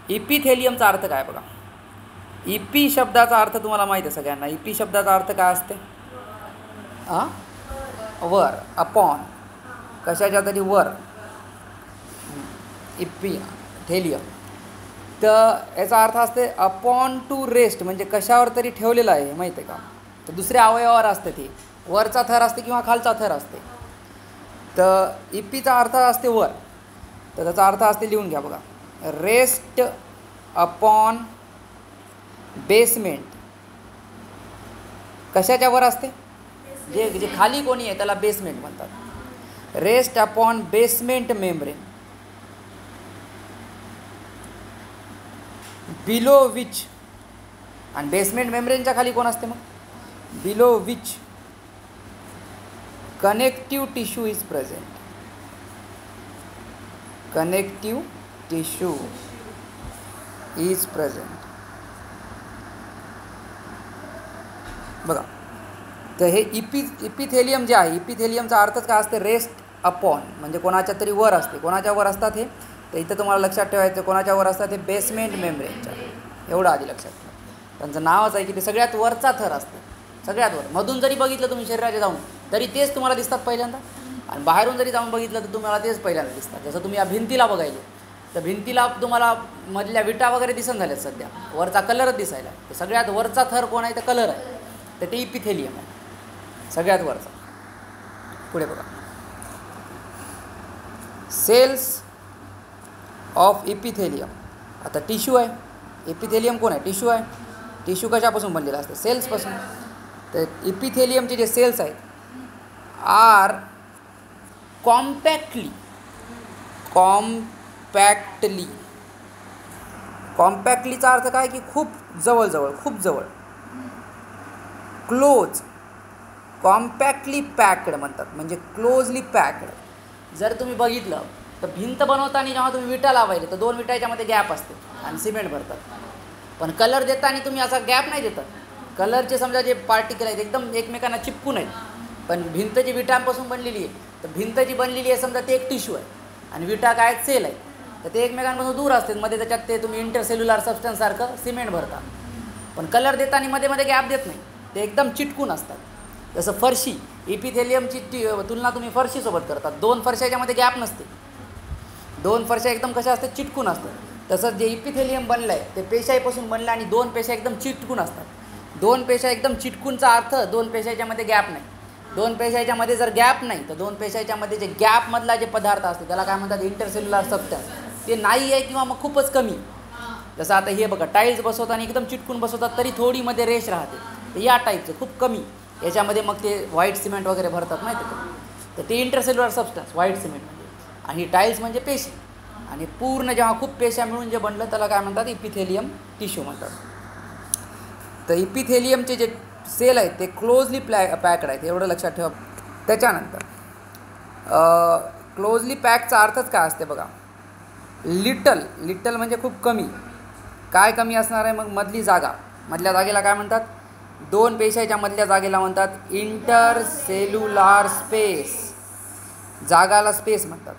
इपिथेलियमचा अर्थ काय बघा. इपी शब्दाचा अर्थ तुम्हाला माहीत आहे सगळ्यांना. इपी शब्दाचा अर्थ काय असते? वर, अपॉन, कशाच्या तरी वर. इपिथेलियम तर याचा अर्थ असते अपॉन टू रेस्ट, म्हणजे कशावर तरी ठेवलेलं आहे, माहीत आहे का. तर दुसऱ्या अवयवावर असते ते, वरचा थर असते किंवा खालचा थर असते. तर इपीचा अर्थ असते वर, तर त्याचा अर्थ असते, लिहून घ्या बघा, रेस्ट अपॉन बेसमेंट. कशाच्या वर असते? जे जे खाली कोणी आहे त्याला बेसमेंट म्हणतात. Rest upon basement membrane, below which. आणि बेसमेंट मेम्ब्रेनच्या खाली कोण असते मग? Below which connective tissue is present. Connective tissue is present. बघा, तर हे इपिथेलियम जे आहे, इपिथेलियमचा अर्थच काय असते? रेस्ट अपॉन, म्हणजे कोणाच्या तरी वर असते. कोणाच्या वर असतात हे? तर इथं तुम्हाला लक्षात ठेवायचं, कोणाच्या वर असतात हे? बेसमेंट मेम्ब्रेनच्या. एवढं आधी लक्षात ठेवा. त्यांचं नावच आहे की ते सगळ्यात वरचा थर असते, सगळ्यात वर. मधून जरी बघितलं तुम्ही शरीराच्या जाऊन तरी तेच तुम्हाला दिसतात पहिल्यांदा, आणि बाहेरून जरी जाऊन बघितलं तर तुम्हाला तेच पहिल्यांदा दिसतात. जसं तुम्ही या भिंतीला बघायले, तर भिंतीला तुम्हाला मधल्या विटा वगैरे दिसून झाल्यात, सध्या वरचा कलरच दिसायला. तर सगळ्यात वरचा थर कोण आहे? तर कलर आहे, तर ते इपिथेलियम आहे सगळ्यात वरचा. पुढे बघा, सेल्स ऑफ इपिथेलियम. आता टिश्यू आहे, इपिथेलियम कोण आहे? टिश्यू आहे. टिश्यू कशापासून बनलेला असते? सेल्सपासून. तर इपिथेलियमचे जे सेल्स आहेत आर कॉम्पॅक्टली, कॉम्पॅक्टलीचा अर्थ काय? की खूप जवळजवळ, खूप जवळ. क्लोज, कॉम्पॅक्टली पॅक्ड म्हणतात, म्हणजे क्लोजली पॅक्ड. जर तुम्ही बघितलं तर भिंत बनवताना जेव्हा तुम्ही विटा लावायले तर दोन विटाच्यामध्ये गॅप असते आणि सिमेंट भरतात. पण कलर देताना तुम्ही असा गॅप नाही देतात. कलरचे समजा जे पार्टिकल आहेत एकदम एकमेकांना चिपकून आहेत, पण भिंत जी विटांपासून बनलेली आहे, तर भिंत जी बनलेली आहे समजा ते एक टिश्यू आहे आणि विटा काय सेल आहे, तर ते एकमेकांपासून दूर असतात. मध्ये त्याच्यात ते तुम्ही इंटरसेल्युलर सबस्टन्ससारखं सिमेंट भरता, पण कलर देताना मध्ये मध्ये गॅप देत नाही, ते एकदम चिटकून असतात. जसं फरशी, इपिथेलियमची तुलना तुम्ही फरशीसोबत करतात. दोन फरशाच्यामध्ये गॅप नसते, दोन फरशा एकदम कशा असतात? चिटकून असतात. तसंच जे इपिथेलियम बनलं आहे ते पेशाईपासून बनलं आणि दोन पेशा एकदम चिटकून असतात. दोन पेशा एकदम चिटकूनचा अर्थ दोन पेशाच्यामध्ये गॅप नाही. दोन पेशाच्यामध्ये जर गॅप नाही तर दोन पेशाच्यामध्ये जे गॅपमधला जे पदार्थ असते त्याला काय म्हणतात? Intercellular substance. ते नाही आहे किंवा मग खूपच कमी. जसं आता हे बघा, टाईल्स बसवताना एकदम चिटकून बसवतात तरी थोडी मध्ये रेष राहते, तर या टाईपचं खूप कमी. याच्यामध्ये मग ते व्हाईट सिमेंट वगैरे भरतात माहिती आहे, तर ते इंटरसेल्युलर सबस्टन्स व्हाईट सिमेंट म्हणजे. आणि टाईल्स म्हणजे पेशी, आणि पूर्ण जेव्हा खूप पेशा मिळून जे बनलं त्याला काय म्हणतात? इपिथेलियम टिश्यू म्हणतात. तर इपिथेलियमचे जे सेल आहेत ते क्लोजली पॅक्ड आहेत, एवढं लक्षात ठेवा. त्याच्यानंतर क्लोजली पॅकचा अर्थच काय असते बघा? लिटल म्हणजे खूप कमी. काय कमी असणार आहे मग? मधली जागा. मधल्या जागेला काय म्हणतात? दोन पेशाच्या मधल्या जागेला म्हणतात इंटरसेल्युलर स्पेस. जागाला स्पेस म्हणतात,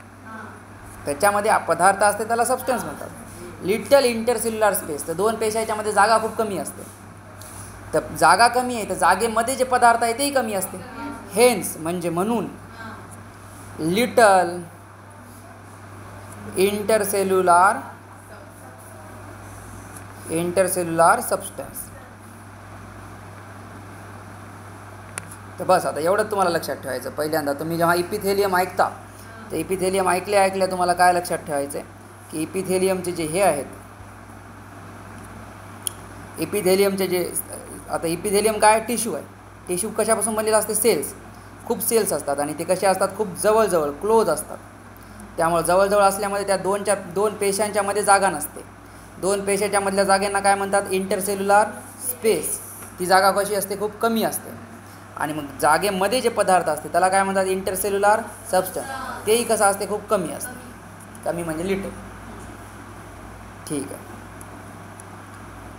त्याच्यामध्ये पदार्थ असते त्याला सबस्टन्स म्हणतात. लिटल इंटरसेल्युलर स्पेस, तर दोन पेशाच्यामध्ये जागा खूप कमी असते. तर जागा कमी आहे तर जागेमध्ये जे पदार्थ आहे तेही कमी असते. हेन्स म्हणजे म्हणून लिटल इंटरसेल्युलर सबस्टन्स. तर बस आता एवढंच तुम्हाला लक्षात ठेवायचं. पहिल्यांदा तुम्ही जेव्हा इपिथेलियम ऐकता तर इपिथेलियम ऐकल्या तुम्हाला काय लक्षात ठेवायचं आहे की इपिथेलियमचे जे हे आहेत, इपिथेलियमचे जे, आता इपिथेलियम काय? टिश्यू आहे. टिश्यू कशापासून बनलेला असते? सेल्स. खूप सेल्स असतात आणि ते कसे असतात? खूप जवळजवळ, क्लोज असतात. त्यामुळे जवळजवळ असल्यामुळे त्या दोन पेशांच्या मध्ये जागा नसते. दोन पेशाच्या मधल्या जागेंना काय म्हणतात? Intercellular space. ती जागा कशी असते? खूप कमी असते. आणि मग जागेमध्ये जे पदार्थ असते त्याला काय म्हणतात? Intercellular substance. तेही कसं असते? खूप कमी असते. कमी म्हणजे लिटल. ठीक आहे,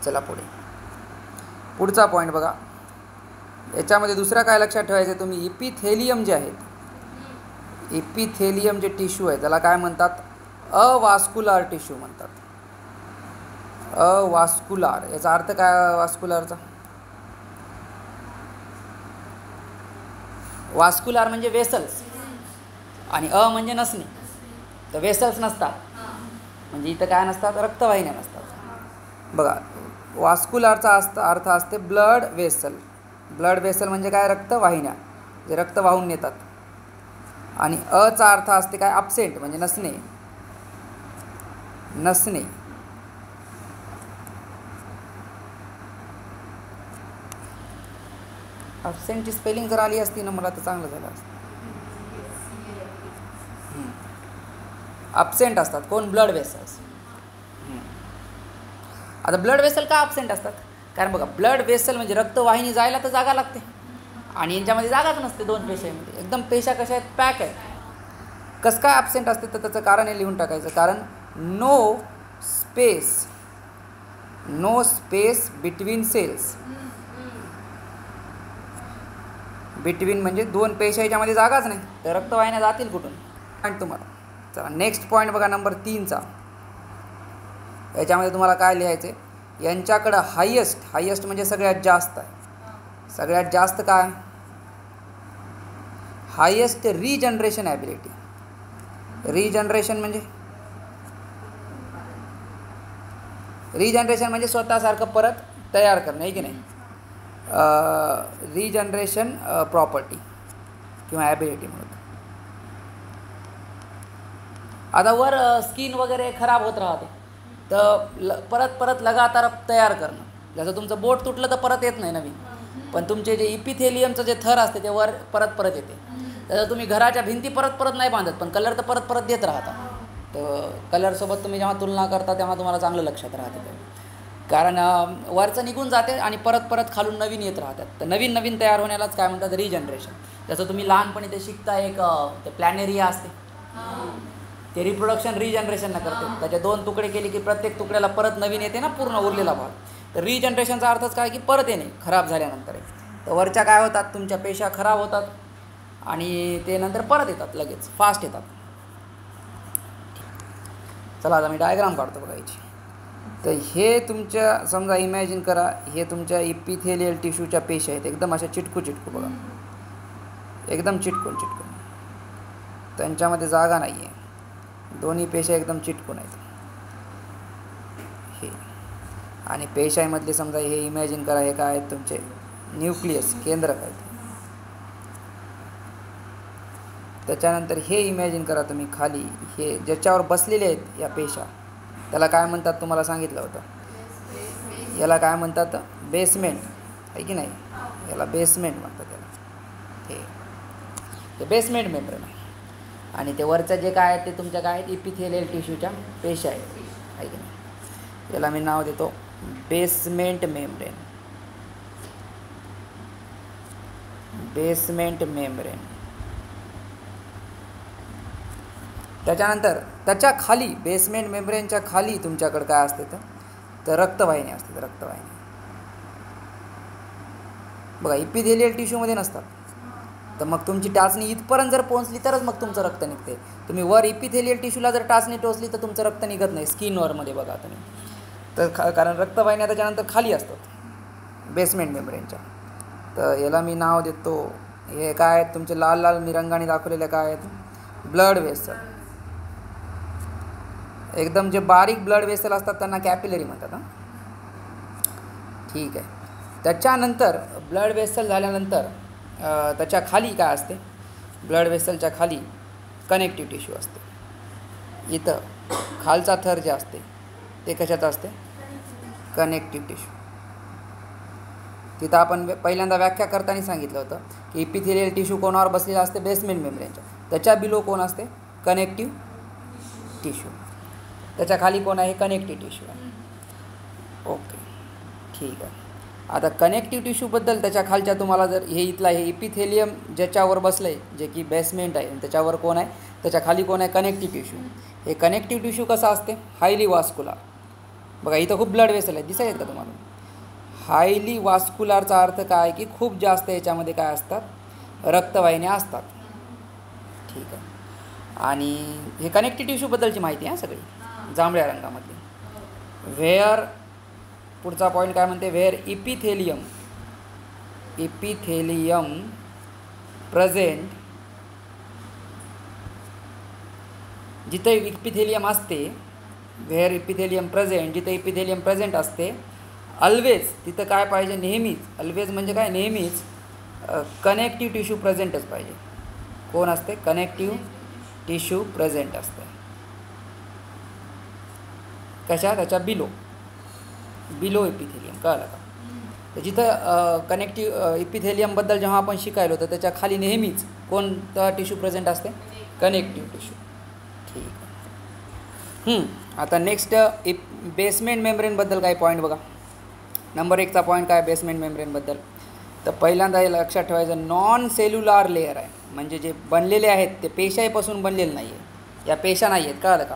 चला पुढचा पॉईंट बघा. याच्यामध्ये दुसरा काय लक्षात ठेवायचं आहे तुम्ही? इपिथेलियम जे आहेत, इपिथेलियम जे टिश्यू आहे त्याला काय म्हणतात? अवास्क्युलर टिश्यू म्हणतात. अवास्कुलार, याचा अर्थ काय वास्कुलारचा? वास्कुलार म्हणजे वेसल्स आणि म्हणजे नसणे. तर वेसल्स नसतात म्हणजे इथं काय नसतात, रक्तवाहिन्या नसतात. बघा, वास्कुलारचा अर्थ असते ब्लड वेसल. ब्लड वेसल म्हणजे काय, रक्तवाहिन्या, जे रक्त वाहून नेतात. आणि चा अर्थ असते काय, ॲब्सेंट म्हणजे नसणे. नसणे. ॲब्सेंटची स्पेलिंग जर आली असती ना मला तर चांगलं झालं असतं. ॲब्सेंट असतात कोण, ब्लड वेसल्स. आता ब्लड वेसल का ॲब्सेंट असतात? कारण बघा, ब्लड वेसल म्हणजे रक्तवाहिनी जायला तर जागा लागते आणि यांच्यामध्ये जागाच नसते दोन पेशामध्ये. एकदम पेशा कशा आहेत, पॅक आहेत. कसं काय ॲब्सेंट असते, तर त्याचं कारण हे लिहून टाकायचं. कारण no space between cells. Between म्हणजे दोन पेशा, याच्यामध्ये जागाच नाही, तर रक्तवाहिन्या जातील कुठून? पॉईंट तुम्हाला. चला नेक्स्ट पॉईंट बघा, नंबर 3चा. याच्यामध्ये तुम्हाला काय लिहायचं आहे, यांच्याकडं हायेस्ट म्हणजे सगळ्यात जास्त आहे. सगळ्यात जास्त काय, हायेस्ट रिजनरेशन ॲबिलिटी. रिजनरेशन म्हणजे स्वतःसारखं परत तयार करणं, आहे की नाही. रिजनरेशन प्रॉपर्टी किंवा ॲबिलिटी म्हणून. आता वर स्किन वगैरे खराब होत राहते, तर परत लगातार तयार करणं. जसं तुमचं बोट तुटलं तर परत येत नाही नवीन, पण तुमचे जे इपिथेलियमचं जे थर असते ते वर परत येते. तर तुम्ही घराच्या भिंती परत नाही बांधत, पण कलर तर परत देत राहता. तर कलरसोबत तुम्ही जेव्हा तुलना करता तेव्हा तुम्हाला चांगलं लक्षात राहते ते. कारण वरचं निघून जाते आणि परत खालून नवीन येत राहतात. तर नवीन तयार होण्यालाच काय म्हणतात, रिजनरेशन. जसं तुम्ही लहानपणी ते शिकता, एक ते प्लॅनेरिया असते, ते रिप्रोडक्शन रिजनरेशननं करते. त्याचे 2 तुकडे केले की प्रत्येक तुकड्याला परत नवीन येते ना, पूर्ण उरलेला भाग. तर रिजनरेशनचा अर्थच काय की परत येणे, खराब झाल्यानंतर. तर वरच्या काय होतात, तुमच्या पेशा खराब होतात आणि ते नंतर परत येतात, लगेच फास्ट येतात. चला आता मी डायग्राम काढतो बघा याची. तर हे तुमच्या, समजा इमॅजिन करा, हे तुमच्या इपिथेलियल टिश्यूच्या पेशा आहेत, एकदम अशा चिटकू बघा, एकदम चिटकून. त्यांच्यामध्ये जागा नाही आहे, दोन्ही पेशा एकदम चिटकून आहेत. हे आणि पेशांमधले समजा हे इमॅजिन करा, हे काय आहेत, तुमचे न्यूक्लियस, केंद्रक आहेत. त्याच्यानंतर हे इमॅजिन करा तुम्ही खाली, हे ज्याच्यावर बसलेले आहेत या पेशा, त्याला काय म्हणतात तुम्हाला सांगितलं होतं. याला काय म्हणतात, बेसमेंट, आहे की नाही. याला बेसमेंट म्हणतात त्याला. हे बेसमेंट मेम्ब्रेन आहे. आणि ते वरचं जे काय आहे ते तुमच्या काय आहेत, इपिथेलियल टिश्यूच्या पेशा आहेत, आहे की नाही. याला मी नाव देतो बेसमेंट मेम्ब्रेन. Basement membrane. त्याच्यानंतर त्याच्या खाली, बेसमेंट मेम्ब्रेनच्या खाली तुमच्याकडे काय असते, तर रक्तवाहिनी असते. रक्तवाहिनी बघा इपिथेलियल टिश्यूमध्ये नसतात. तर मग तुमची टाचणी इथपर्यंत जर पोहोचली तरच मग तुमचं रक्त निघते. तुम्ही वर इपिथेलियल टिश्यूला जर टाचणी टोचली तर तुमचं रक्त निघत नाही, स्किनवरमध्ये बघा तुम्ही. तर कारण रक्तवाहिन्या त्याच्यानंतर खाली असतात बेसमेंट मेम्ब्रेनच्या. तर याला मी नाव देतो, हे काय आहेत तुमचे लाल मी रंगाने दाखवलेले काय आहेत, ब्लड वेसल. एकदम जे बारीक ब्लड वेसल असतात त्यांना कॅपिलरी म्हणतात. ठीक आहे. त्याच्यानंतर ब्लड वेसल झाल्यानंतर त्याच्या खाली काय असते, ब्लड वेसलच्या खाली कनेक्टिव्ह टिश्यू असते. इथं खालचा थर जे असते ते कशाचं असते, कनेक्टिव्ह टिश्यू. तिथं आपण पहिल्यांदा व्याख्या करताना सांगितलं होतं की इपिथेलियल टिश्यू कोणावर बसलेला असते, बेसमेंट मेम्ब्रेनच्या. त्याच्या बिलो कोण असते, कनेक्टिव्ह टिश्यू. त्याच्या खाली कोण आहे, कनेक्टिव्ह टिश्यू आहे. ओके, ठीक आहे. आता कनेक्टिव्ह टिश्यूबद्दल त्याच्या खालच्या तुम्हाला जर हे इथला हे इपिथेलियम ज्याच्यावर बसलं आहे, जे की बेसमेंट आहे, त्याच्यावर कोण आहे, त्याच्या खाली कोण आहे, कनेक्टिव्ह टिश्यू. हे कनेक्टिव्ह टिश्यू कसं असते, हायली वास्कुलार. बघा इथं खूप ब्लड वेसल आहे, दिसायला आहेत का तुम्हाला. हायली वास्कुलारचा अर्थ काय की खूप जास्त याच्यामध्ये काय असतात, रक्तवाहिन्या असतात. ठीक आहे. आणि हे कनेक्टिव्ह टिश्यूबद्दलची माहिती आहे सगळी, जांभळ्या रंगामधली. व्हेअर पुढचा पॉईंट काय म्हणते, व्हेअर इपिथेलियम प्रेझेंट, जिथे इपिथेलियम असते, व्हेअर इपिथेलियम प्रेझेंट, जिथे इपिथेलियम प्रेझेंट असते, ऑलवेज तिथं काय पाहिजे, नेहमीच, ऑलवेज म्हणजे काय, नेहमीच कनेक्टिव्ह टिश्यू प्रेझेंटच पाहिजे. कोण असते, कनेक्टिव्ह टिश्यू प्रेझेंट असते. कशा, त्याच्या बिलो इपिथेलियम, कळलं का. तर जिथं कनेक्टिव्ह इपिथेलियमबद्दल जेव्हा आपण शिकायलो तर त्याच्या खाली नेहमीच कोणतं टिश्यू प्रेझेंट असते, कनेक्टिव्ह टिश्यू. ठीक आहे. आता नेक्स्ट बेसमेंट मेम्ब्रेनबद्दल काही पॉईंट बघा. नंबर 1चा पॉईंट काय बेसमेंट मेम्ब्रेनबद्दल, तर पहिल्यांदा हे लक्षात ठेवायचं, नॉन सेल्युलार लेअर आहे, म्हणजे जे बनलेले आहेत ते पेशापासून बनलेले नाही आहे, या पेशा नाही आहेत, कळलं का.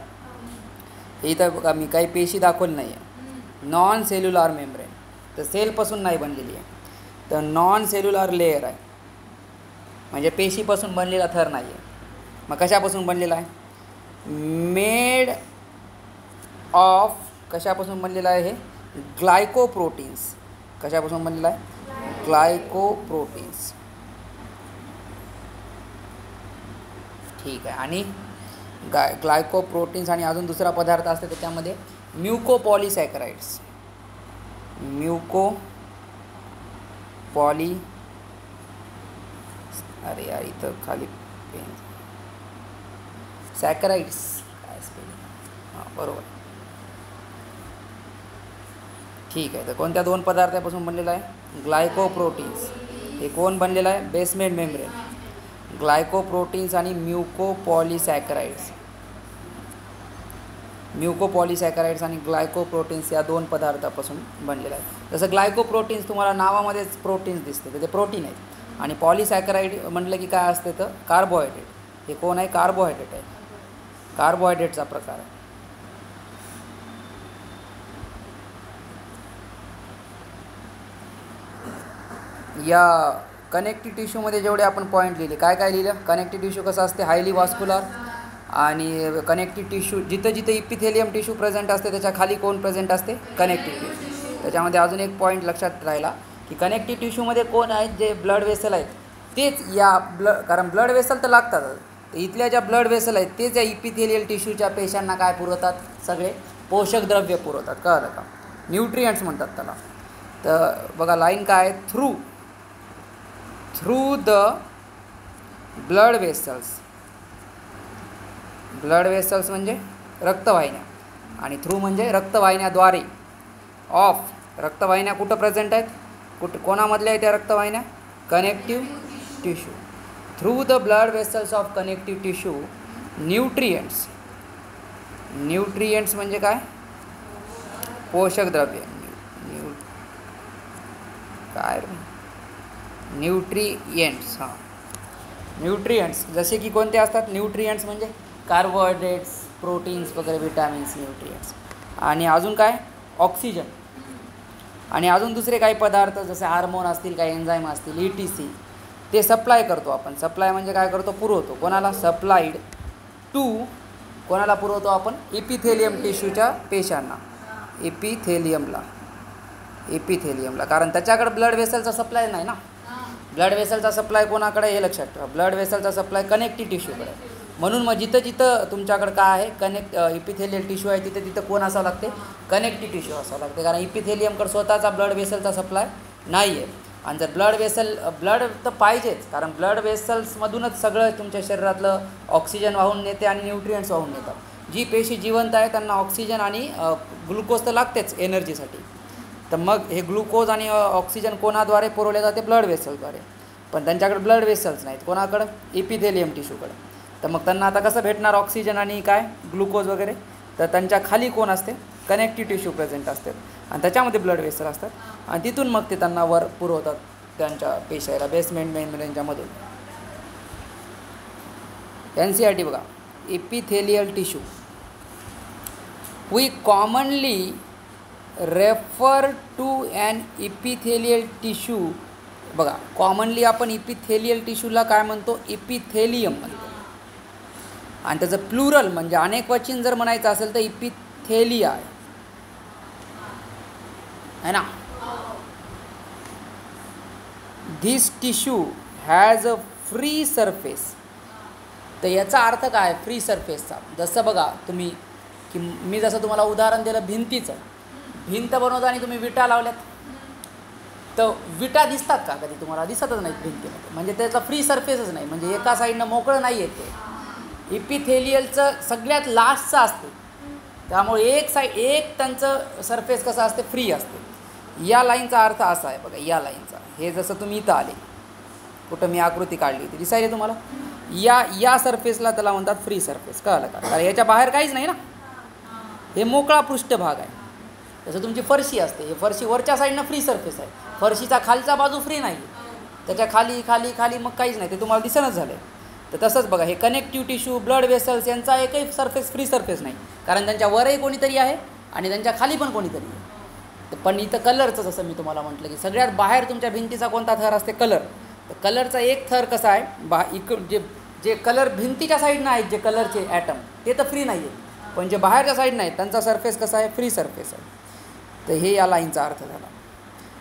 इथं बघा मी काही पेशी दाखवली नाही आहे. नॉन सेल्युलार मेम्ब्रेन, तर सेलपासून नाही बनलेली आहे, तर नॉन सेल्युलार लेअर आहे, म्हणजे पेशीपासून बनलेला थर नाही आहे. मग कशापासून बनलेला आहे, मेड ऑफ, कशापासून बनलेला आहे हे, ग्लायकोप्रोटीन्स. कशापासून बनलेला आहे, ग्लायकोप्रोटीन्स. ठीक आहे. आणि ग्लायकोप्रोटीन्स आणि अजून दुसरा पदार्थ असते त्याच्यामध्ये म्युकोपॉलिसॅकराइड्स. अरे यार इथं खाली पेन, सॅकराइड्स काय स्पेलिंग, हां बरोबर. ठीक आहे. तर कोणत्या 2 पदार्थापासून बनलेला आहे, ग्लायकोप्रोटीन्स. हे कोण बनलेलं आहे, बेसमेंट मेम्ब्रेन, ग्लायकोप्रोटीन्स आणि म्युकोपॉलिसॅकराइड्स. म्युकोपॉलिसॅकराइड्स आणि ग्लायकोप्रोटीन्स या 2 पदार्थापासून बनलेलं आहे. जसं ग्लायकोप्रोटीन्स तुम्हाला नावामध्येच प्रोटीन्स दिसते, तर ते प्रोटीन आहेत. आणि पॉलिसॅकराइड म्हटलं की काय असते, तर कार्बोहायड्रेट. हे कोण आहे, कार्बोहायड्रेट आहे, कार्बोहायड्रेटचा प्रकार आहे. या कनेक्टिव्ह टिश्यूमध्ये जेवढे आपण पॉईंट लिहिले, काय काय लिहिलं, कनेक्टिव्ह टिश्यू कसं असते, हायली वॉस्क्युलर. आणि कनेक्टिव्ह टिश्यू जिथं जिथं इपिथेलियम टिश्यू प्रेझेंट असते त्याच्या खाली कोण प्रेझेंट असते, कनेक्टिव्ह टिश्यू. त्याच्यामध्ये अजून एक पॉईंट लक्षात राहिला की कनेक्टिव्ह टिश्यूमध्ये कोण आहेत, जे ब्लड वेसल आहेत तेच या कारण ब्लड वेसल तर लागतातच, तर इथल्या ज्या ब्लड वेसल आहेत तेच या इपिथेलियल टिश्यूच्या पेशांना काय पुरवतात, सगळे पोषक द्रव्य पुरवतात, कळलं का, न्यूट्रियंट्स म्हणतात त्याला. तर बघा लाईन काय आहे, थ्रू द ब्लड वेसल्स म्हणजे रक्तवाहिन्या, आणि थ्रू म्हणजे रक्तवाहिन्याद्वारे, ऑफ, रक्तवाहिन्या कुठं प्रेझेंट आहेत, कोणामधल्या आहेत त्या रक्तवाहिन्या, connective tissue. Through the blood vessels of connective tissue nutrients म्हणजे काय, पोषक द्रव्य, न्यूट्रियंट्स. हां, न्यूट्रियंट्स जसे की कोणते असतात, न्यूट्रियंट्स म्हणजे कार्बोहायड्रेट्स, प्रोटीन्स वगैरे, विटॅमिन्स, न्यूट्रियंट्स. आणि अजून काय, ऑक्सिजन. आणि अजून दुसरे काही पदार्थ जसे हार्मोन असतील, काही एन्झाईम असतील, ETC, ते सप्लाय करतो आपण. सप्लाय म्हणजे काय करतो, पुरवतो. कोणाला, सप्लाईड टू, कोणाला पुरवतो आपण, इपिथेलियम टिश्यूच्या पेशांना, इपिथेलियमला, कारण त्याच्याकडे ब्लड वेसलचा सप्लाय नाही ना. ब्लड वेसलचा सप्लाय कोणाकडे, हे लक्षात ठेवा, ब्लड वेसलचा सप्लाय कनेक्टिव्ह टिश्यूकडे. म्हणून मग जिथं जिथं तुमच्याकडे काय आहे, इपिथेलियल टिश्यू आहे, तिथं तिथं कोण असावं लागते, कनेक्टिव्ह टिश्यू असावं लागते. कारण इपिथेलियमकडे स्वतःचा ब्लड वेसलचा सप्लाय नाही आहे. आणि जर ब्लड तर पाहिजेच, कारण ब्लड वेसल्समधूनच सगळं तुमच्या शरीरातलं ऑक्सिजन वाहून नेते आणि न्यूट्रियंट्स वाहून नेतात. जी पेशी जिवंत आहे त्यांना ऑक्सिजन आणि ग्लुकोज तर लागतेच एनर्जीसाठी. तर मग हे ग्लुकोज आणि ऑक्सिजन कोणाद्वारे पुरवले जाते, ब्लड वेसलद्वारे. पण त्यांच्याकडे ब्लड वेसल्स नाहीत, कोणाकडं, इपिथेलियम टिश्यूकडे. तर मग त्यांना आता कसं भेटणार ऑक्सिजन आणि काय, ग्लुकोज वगैरे. तर त्यांच्या खाली कोण असते, कनेक्टिव्ह टिश्यू प्रेझेंट असतात, आणि त्याच्यामध्ये ब्लड वेसल असतात, आणि तिथून मग ते त्यांना वर पुरवतात त्यांच्या पेशाला, बेसमेंट मेम्ब्रेनच्यामधून. NCERT बघा, epithelial tissue, we commonly refer to an epithelial tissue. बघा, कॉमनली आपण इपिथेलियल टिश्यूला काय म्हणतो, इपिथेलियम म्हणतो. आणि त्याचं प्लुरल म्हणजे अनेक वचन जर म्हणायचं असेल तर इपिथेलिया आहे. है ना. This tissue has a free surface. तर याचा अर्थ काय फ्री सरफेसचा? जसं बघा तुम्ही की मी जसं तुम्हाला उदाहरण दिलं भिंतीचं. भिंत बनवताना तुम्ही विटा लावल्यात, तर विटा दिसतात का कधी तुम्हाला? दिसतच नाहीत भिंतीमध्ये. म्हणजे त्याचा फ्री सरफेसच नाही, म्हणजे एका साईडनं मोकळं नाही येते. इपिथेलियलचं सगळ्यात लास्टचं असते, त्यामुळे एक त्यांचं सरफेस कसं असते? फ्री असते. या लाईनचा अर्थ असा आहे बघा, या लाईनचा. हे जसं तुम्ही इथं आले, कुठं मी आकृती काढली होती, दिसायला तुम्हाला? या सरफेसला त्याला म्हणतात फ्री सरफेस. कळलं का? कारण याच्या बाहेर काहीच नाही ना, हे मोकळा पृष्ठभाग आहे. जसं तुमची फरशी असते, हे फरशी वरच्या साईडनं फ्री सरफेस आहे, फरशीचा खालचा बाजू फ्री नाही, त्याच्या खाली खाली खाली मग काहीच नाही, ते तुम्हाला दिसणंच झालं आहे. तर तसंच बघा, हे कनेक्टिव्ह टिश्यू, ब्लड वेसल्स यांचा एकही सरफेस फ्री सरफेस नाही, कारण त्यांच्या वरही कोणीतरी आहे आणि त्यांच्या खाली पण कोणीतरी आहे. पण इथं कलरचं जसं मी तुम्हाला म्हटलं की सगळ्यात बाहेर तुमच्या भिंतीचा कोणता थर असते? कलर. तर कलरचा एक थर कसा आहे? जे कलर भिंतीच्या साईडनं आहेत, जे कलरचे ॲटम, ते तर फ्री नाही आहेत, पण जे बाहेरच्या साईडनं आहेत त्यांचा सरफेस कसा आहे? फ्री सरफेस आहे. तर हे या लाईनचा अर्थ झाला.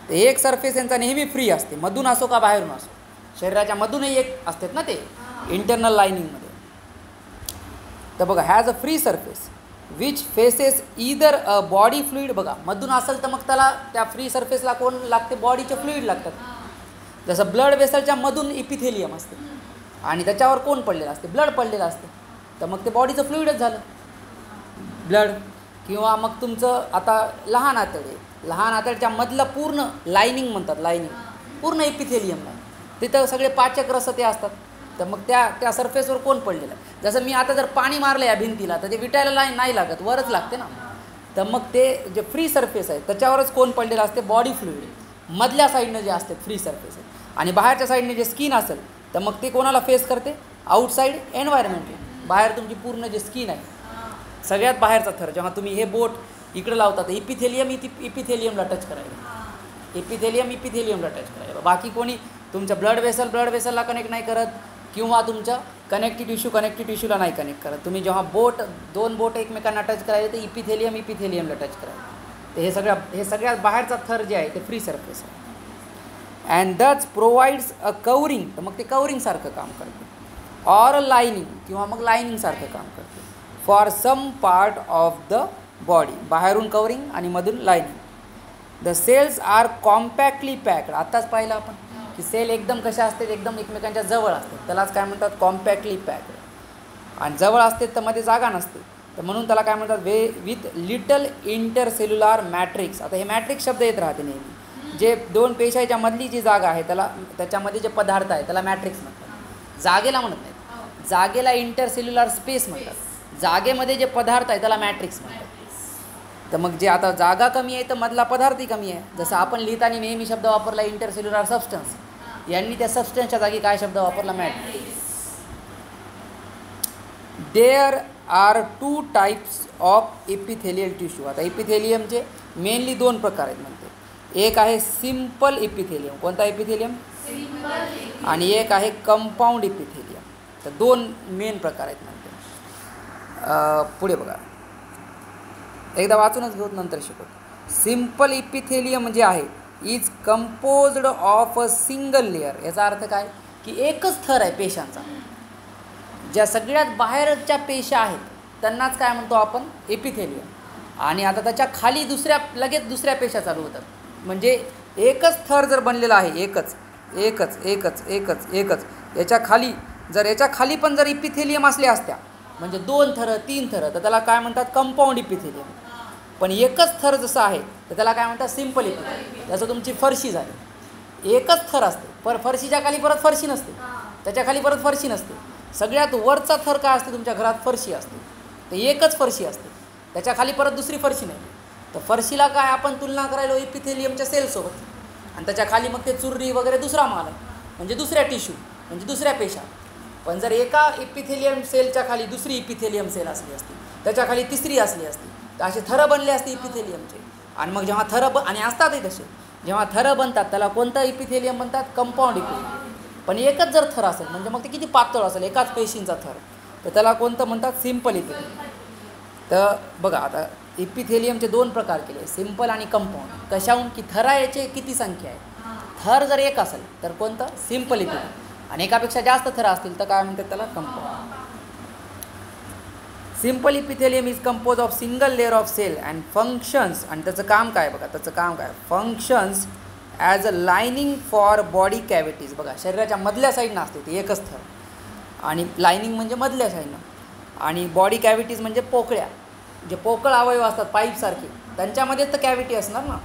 तर एक सरफेस यांचा नेहमी फ्री असते, मधून असो का बाहेरून असो. शरीराच्या मधूनही एक असतात ना ते इंटरनल लाईनिंगमध्ये. तर बघा, has a free surface which faces either a body fluid. बघा, मधून असेल तर मग त्याला त्या फ्री सरफेसला कोण लागते? बॉडीचे फ्लुईड लागतात. जसं ब्लड वेसलच्या मधून इपिथेलियम असते आणि त्याच्यावर कोण पडलेलं असते? ब्लड पडलेलं असते. तर मग ते बॉडीचं फ्लुईडच झालं, ब्लड. किंवा मग तुमचं आता लहान आतडे, लहान आतडच्या मधलं पूर्ण लाईनिंग म्हणतात, लाईनिंग पूर्ण इपिथेलियम आहे, तिथं सगळे पाचक रस ते असतात. तर मग त्या सरफेसवर कोण पडलेलं आहे? जसं मी आता जर पाणी मारलं या भिंतीला तर ते विटायला नाही लागत, वरच लागते ना. तर मग ते जे फ्री सरफेस आहे त्याच्यावरच कोण पडलेलं असते? Body fluid. मधल्या साईडनं जे असते फ्री सरफेस आहे, आणि बाहेरच्या साईडने जे स्किन असेल तर मग ते कोणाला फेस करते? आउटसाईड एन्व्हायरमेंटला. बाहेर तुमची पूर्ण जे स्किन आहे, सगळ्यात बाहेरचा थर. जेव्हा तुम्ही हे बोट इकडं लावता तर इपिथेलियमला टच करायला, इपिथेलियमला टच करायला. बाकी कोणी तुमच्या ब्लड वेसलला कनेक्ट नाही करत, किंवा तुमच्या कनेक्टिव्ह टिश्यूला नाही कनेक्ट करत. तुम्ही जेव्हा दोन बोट एकमेकांना टच करायला तर इपिथेलियमला टच करायला. तर हे सगळ्यात बाहेरचा थर जे आहे ते फ्री सरफेस आहे. And that's provides a covering. तर मग ते कवरिंगसारखं काम करते, ऑर अ लाईनिंग, किंवा मग लाईनिंगसारखं काम करते for some part of the body. बाहेरून कवरिंग आणि मधून lining. The cells are compactly packed. आत्ताच पाहिलं आपण की सेल एकदम कशा असतात? एकदम एकमेकांच्या जवळ असतात, त्यालाच काय म्हणतात? कॉम्पॅक्टली पॅक्ड. आणि जवळ असते तर मध्ये जागा नसते, तर म्हणून त्याला काय म्हणतात? With little intercellular matrix. आता हे मॅट्रिक्स शब्द येत राहते नेहमी. जे दोन पेशाच्या मधली जी जागा आहे त्याच्यामध्ये जे पदार्थ आहे त्याला मॅट्रिक्स म्हणतात, जागेला म्हणत नाहीत. जागेला इंटरसेल्युलार स्पेस म्हणतात, जागेमध्ये जे पदार्थ आहे त्याला मॅट्रिक्स म्हणतात. तर मग जे आता जागा कमी आहे तर मधला पदार्थही कमी आहे. जसं आपण लिहिताना नेहमी शब्द वापरला इंटरसेल्युलर सबस्टन्स, यांनी त्या सबस्टन्सच्या जागी काय शब्द वापरला? Matrix. There are 2 types of epithelial tissue. आता इपिथेलियमचे मेनली 2 प्रकार आहेत म्हणते. एक आहे सिम्पल इपिथेलियम. कोणता इपिथेलियम? आणि एक आहे कंपाऊंड इपिथेलियम. तर 2 मेन प्रकार आहेत म्हणते. पुढे बघा, एकदा वाचूनच घेऊ नंतर शिकवतो. सिम्पल इपिथेलियम जे आहे is composed of a single layer. याचा अर्थ काय? की एकच थर आहे पेशांचा. ज्या सगळ्यात बाहेरच्या पेशा आहेत त्यांनाच काय म्हणतो आपण? इपिथेलियम. आणि आता त्याच्या खाली लगेच दुसऱ्या पेशा चालू होतात. म्हणजे एकच थर जर बनलेला आहे, एकच याच्या खाली पण जर इपिथेलियम असल्या असत्या, म्हणजे 2 थर 3 थर, तर त्याला काय म्हणतात? Compound epithelium. पण एकच थर जसं आहे तर त्याला काय म्हणतात? Simple epithelium. जसं तुमची फरशी झाली, एकच थर असते, फरशीच्या खाली परत फरशी नसते, त्याच्या खाली परत फरशी नसते. सगळ्यात वरचा थर काय असते? तुमच्या घरात फरशी असते, तर एकच फरशी असते, त्याच्या खाली परत दुसरी फरशी नाही. तर फरशीला काय आपण तुलना करायलो? इपिथेलियमच्या सेलसोबत. आणि त्याच्या खाली मग ते चुर्री वगैरे दुसरा माल आहे, म्हणजे दुसऱ्या टिश्यू, म्हणजे दुसऱ्या पेशा. पण जर एका इपिथेलियम सेलच्या खाली दुसरी इपिथेलियम सेल असली असती, त्याच्या खाली तिसरी असली असती, तर असे थरं बनले असते इपिथेलियमचे. आणि मग जेव्हा थरं आणि असतातही तसे, जेव्हा थरं बनतात त्याला कोणतं इपिथेलियम बनतात? Compound epithelium. पण एकच जर थर असेल, म्हणजे मग ते किती पातळ असेल, एकाच पेशींचा थर, तर त्याला कोणतं म्हणतात? Simple epithelium. तर बघा, आता इपिथेलियमचे 2 प्रकार केले, सिम्पल आणि कंपाऊंड. कशाहून की थराचे किती संख्या आहे. थर जर एक असेल तर कोणतं सिम्पल इपिथेलियम, आणि एकापेक्षा जास्त थर असतील तर काय म्हणतात त्याला compound. Simple epithelium is compose of single layer of cell and functions, आणि त्याचं काम काय बघा, त्याचं काम काय, functions as a lining for body cavities. बघा शरीराच्या मधल्या साईडनं असते ते एकच थर, आणि लायनिंग म्हणजे मधल्या साईडनं, आणि बॉडी कॅव्हिटीज म्हणजे पोकळ्या, जे पोकळ अवयव असतात पाईपसारखे त्यांच्यामध्येच तर कॅव्हिटी असणार ना.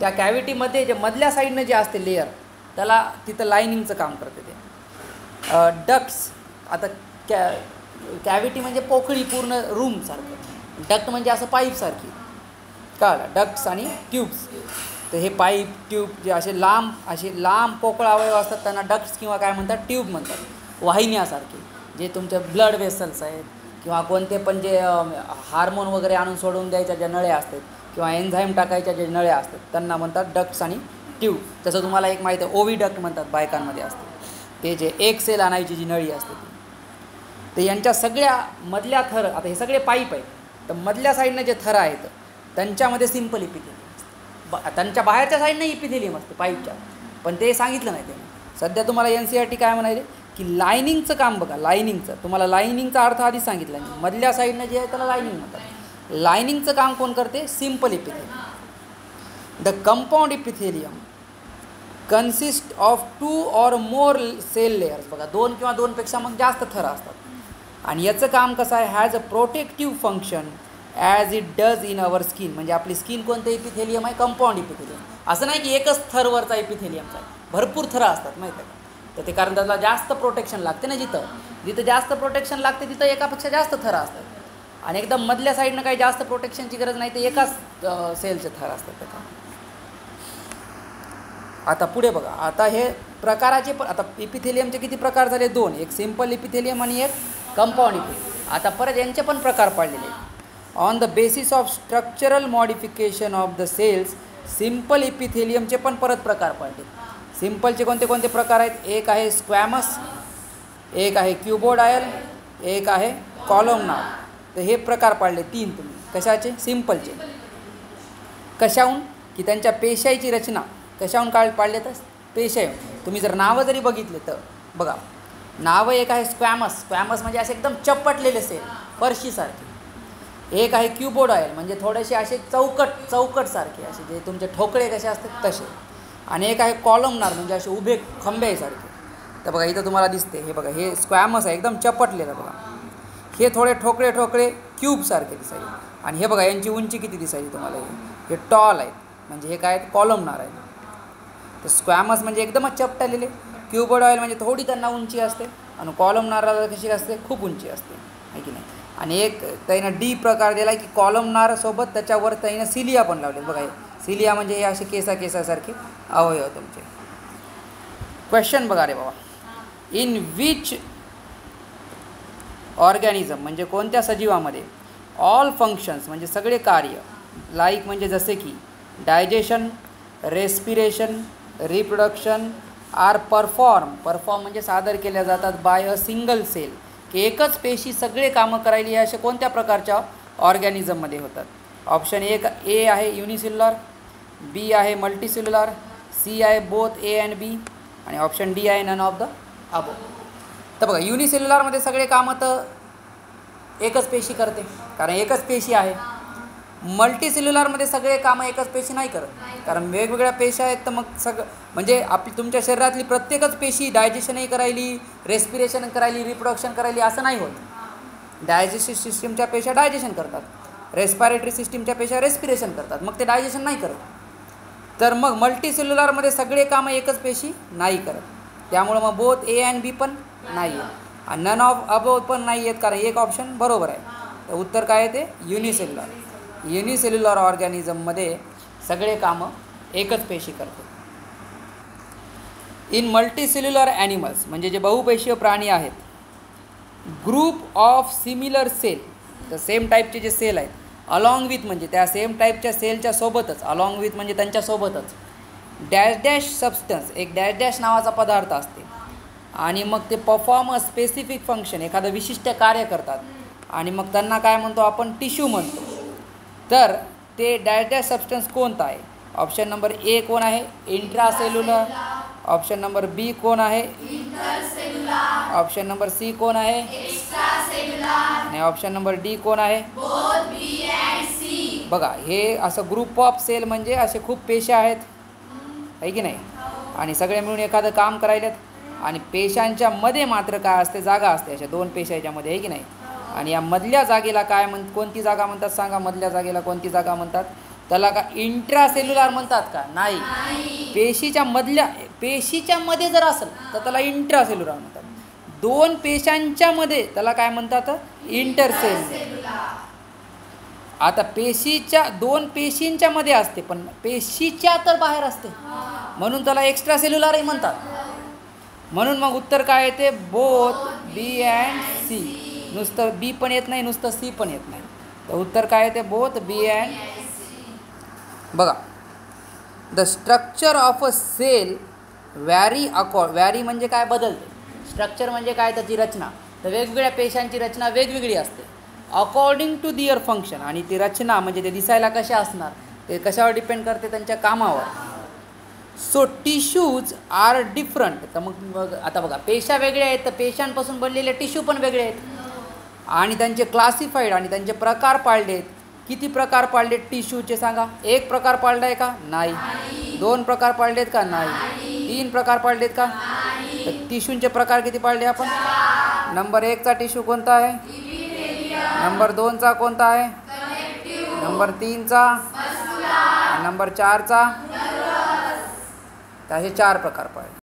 त्या कॅव्हिटीमध्ये जे मधल्या साईडनं जे असते लेअर त्याला तिथं लायनिंगचं काम करते ते. डक्ट्स, आता कॅव्हिटी म्हणजे पोकळी पूर्ण रूमसारखं, डक्ट म्हणजे असं पाईपसारखी, कळलं, डक्ट्स आणि ट्यूब्स. तर हे पाईप ट्यूब जे असे लांब पोकळ अवयव असतात त्यांना डक्ट्स किंवा काय म्हणतात ट्यूब म्हणतात. वाहिन्यासारखे जे तुमचे ब्लड वेसल्स आहेत किंवा कोणते पण जे हार्मोन वगैरे आणून सोडून द्यायच्या ज्या नळ्या असतात किंवा एन्झाईम टाकायच्या जे नळ्या असतात त्यांना म्हणतात डक्ट्स आणि ट्यूब. तसं तुम्हाला एक माहिती आहे ओव्हिडक्ट म्हणतात, बायकांमध्ये असते ते, जे एक सेल आणायची जी नळी असते ती. तर यांच्या सगळ्या मधल्या थर, आता हे सगळे पाईप आहेत, तर मधल्या साईडनं जे थर आहेत त्यांच्यामध्ये सिम्पल इपिथेलियम असते. त्यांच्या बाहेरच्या साईडनं इपिथेलियम असते पाईपच्या, पण ते सांगितलं नाही त्यांनी. सध्या तुम्हाला NCERT काय म्हणाले की लायनिंगचं काम बघा, लायनिंगचं तुम्हाला लायनिंगचा अर्थ आधीच सांगितला नाही. मधल्या साईडनं जे आहे त्याला लायनिंग म्हणतात. लायनिंगचं काम कोण करते, simple epithelium. The compound epithelium consist of 2 or more cell layers. बघा 2 किंवा 2 पेक्षा मग जास्त थर असतात, आणि याचं काम कसं आहे, has a protective function as it does in our skin. म्हणजे आपली स्किन कोणतं इपिथेलियम आहे, कंपाऊंड इपिथेलियम. असं नाही की एकच थरवरचा इपिथेलियमचा आहे, भरपूर थरं असतात माहिती आहे का. तर ते कारण त्याला जास्त प्रोटेक्शन लागते ना, जिथं जास्त प्रोटेक्शन लागते तिथं एकापेक्षा जास्त थरं असतात, आणि एकदम मधल्या साईडनं काही जास्त प्रोटेक्शनची गरज नाही, ते एकाच सेलचे थर असतात त्याचा. आता पुढे बघा, आता हे प्रकाराचे पण, आता इपिथेलियमचे किती प्रकार झाले, 2, एक सिम्पल इपिथेलियम आणि एक कंपाऊंड इपिथेलियम. आता परत यांचे पण प्रकार पाडलेले आहेत. On the basis of structural modification of the cells, simple इपिथेलियमचे पण परत प्रकार पाडले. सिम्पलचे कोणते कोणते प्रकार आहेत, एक आहे स्क्वॅमस, एक आहे क्युबोडायल, एक आहे कॉलमनार. तर हे प्रकार पाडले 3 तुम्ही. कशाचे, सिम्पलचे. कशाहून की त्यांच्या पेशाईची रचना कशाहून पाडले तर पेशाहून. तुम्ही जर नावं जरी बघितले तर बघा, नावं एक आहे स्क्वॅमस, स्क्वॅमस म्हणजे असे एकदम चप्पटलेले सेल फरशीसारखे. एक आहे क्युबोडायल म्हणजे थोडेसे असे चौकटसारखे, असे जे तुमचे ठोकळे कसे असतात तसे. आणि एक आहे कॉलमनार म्हणजे असे उभे खंब्यासारखे. तर बघा इथं तुम्हाला दिसते, हे बघा हे स्क्वॅमस आहे एकदम चपटलेलं बघा. हे थोडे ठोकळे क्यूबसारखे दिसायचे, आणि हे बघा यांची उंची किती दिसायची तुम्हाला, हे टॉल आहेत म्हणजे हे काय कॉलमनार आहे. तर स्क्वॅमस म्हणजे एकदमच चपटलेले, क्युबोडायल म्हणजे थोडी त्यांना उंची असते, आणि कॉलमनारला कशी असते, खूप उंची असते आहे की नाही. आणि एक त्यानं D प्रकार दिला की कॉलमनारसोबत त्याच्यावर त्यानं सिलिया पण लावले. बघा हे सिलिया म्हणजे हे असे केसासारखे अवयव तुमचे. क्वेश्चन बघा रे बाबा, इन विच ऑर्गॅनिझम म्हणजे कोणत्या सजीवामध्ये ऑल फंक्शन्स म्हणजे सगळे कार्य, लाईक म्हणजे जसे की digestion, respiration, reproduction are perform म्हणजे सादर केल्या जातात बाय अ सिंगल सेल, की एकच पेशी सगळे कामं करायली, हे अशा कोणत्या प्रकारच्या ऑर्गॅनिझममध्ये होतात. ऑप्शन ए आहे युनिसेल्युलर, बी आहे मल्टीसेल्युलर, सी आहे बोथ A and B, आणि ऑप्शन डी आहे नन ऑफ द अबो. तर बघा युनिसेल्युलरमध्ये सगळे कामं तर एकच पेशी करते कारण एकच पेशी आहे. मल्टीसेल्युलरमध्ये सगळे कामं एकच पेशी नाही करत, कारण वेगवेगळ्या पेशी आहेत. तर मग सगळं म्हणजे आपली तुमच्या शरीरातली प्रत्येकच पेशी डायजेशनही करायली, रेस्पिरेशन करायली, रिप्रोडक्शन करायली असं नाही होत. डायजेस्टिव्ह सिस्टीमच्या पेशा डायजेशन करतात, रेस्पिरेटरी सिस्टीमच्या पेशा रेस्पिरेशन करतात, मग ते डायजेशन नाही करत. तर मग मल्टीसेल्युलरमध्ये सगळे कामं एकच पेशी नाही करत, त्यामुळं मग बोथ A and B पण नाही आहे, आणि नन ऑफ अबो पण नाही आहेत, कारण एक ऑप्शन बरोबर आहे. तर उत्तर काय आहे ते युनिसेल्युलर. युनिसेल्युलर ऑर्गॅनिझममध्ये सगळे कामं एकच पेशी करते. इन मल्टीसेल्युलर ॲनिमल्स म्हणजे जे बहुपेशीय प्राणी आहेत, ग्रुप ऑफ सिमिलर सेल, तर सेम टाईपचे जे सेल आहेत, अलॉंग विथ म्हणजे त्या सेम टाईपच्या सेलच्या सोबतच, अलॉंग विथ म्हणजे त्यांच्यासोबतच डॅश सबस्टन्स, एक डॅश नावाचा पदार्थ असते, आणि मग ते परफॉर्म अ स्पेसिफिक फंक्शन, एखादं विशिष्ट कार्य करतात, आणि मग त्यांना काय म्हणतो आपण टिश्यू म्हणतो. तर ते डॅश सबस्टन्स कोणता आहे? ऑप्शन नंबर ए कोण आहे? इंट्रासेल्युलर. ऑप्शन नंबर बी कोण आहे? इंटरसेल्युलर. ऑप्शन नंबर सी कोण आहे? एक्स्ट्रासेल्युलर. आणि ऑप्शन नंबर डी कोण आहे? Both B and C. बघा, हे असं ग्रुप ऑफ सेल म्हणजे असे खूप पेशी आहेत, आहे की नाही? आणि सगळे मिळून एखादं काम करायलेत आणि पेशांच्या मध्ये मात्र काय असते? जागा असते, अशा दोन पेशांच्या मध्ये, आहे की नाही? आणि या मधल्या जागेला काय कोणती जागा म्हणतात सांगा? मधल्या जागेला कोणती जागा म्हणतात? त्याला का इंट्रासेल्युलर म्हणतात का? नाही. पेशीच्या मध्ये जर असेल तर त्याला इंट्रासेल्युलर म्हणतात. दोन पेशांच्या मध्ये त्याला काय म्हणतात? इंटरसेल्युलर. आता दोन पेशींच्या मध्ये असते, पण पेशीच्या तर बाहेर असते, म्हणून त्याला एक्स्ट्रासेल्युलरही म्हणतात. म्हणून मग उत्तर काय येते? Both B and C. नुसतं बी पण येत नाही, नुसतं सी पण येत नाही, तर उत्तर काय येते? Both B and. बघा, the structure of a cell vary म्हणजे काय? बदलते. स्ट्रक्चर म्हणजे काय? त्याची रचना. तर वेगवेगळ्या पेशांची रचना वेगवेगळी असते अकॉर्डिंग टू दिअर फंक्शन. आणि ती रचना म्हणजे ते दिसायला कशा असणार, ते कशावर डिपेंड करते? त्यांच्या कामावर. So tissues are different. तर मग आता बघा, पेशा वेगळ्या आहेत, तर पेशांपासून बनलेले टिश्यू पण वेगळे आहेत. आणि त्यांचे क्लासिफाईड आणि त्यांचे प्रकार पाळलेत. किती प्रकार पाळलेत टिश्यूचे सांगा? एक प्रकार पाळला आहे का? नाही. दोन प्रकार पाळलेत का? नाही. तीन प्रकार पाळलेत का? तर टिश्यूंचे प्रकार किती पाळले आपण? नंबर 1चा टिश्यू कोणता आहे? नंबर 2चा कोणता आहे? नंबर 3चा? नंबर 4चा? तर हे 4 प्रकार पाळले.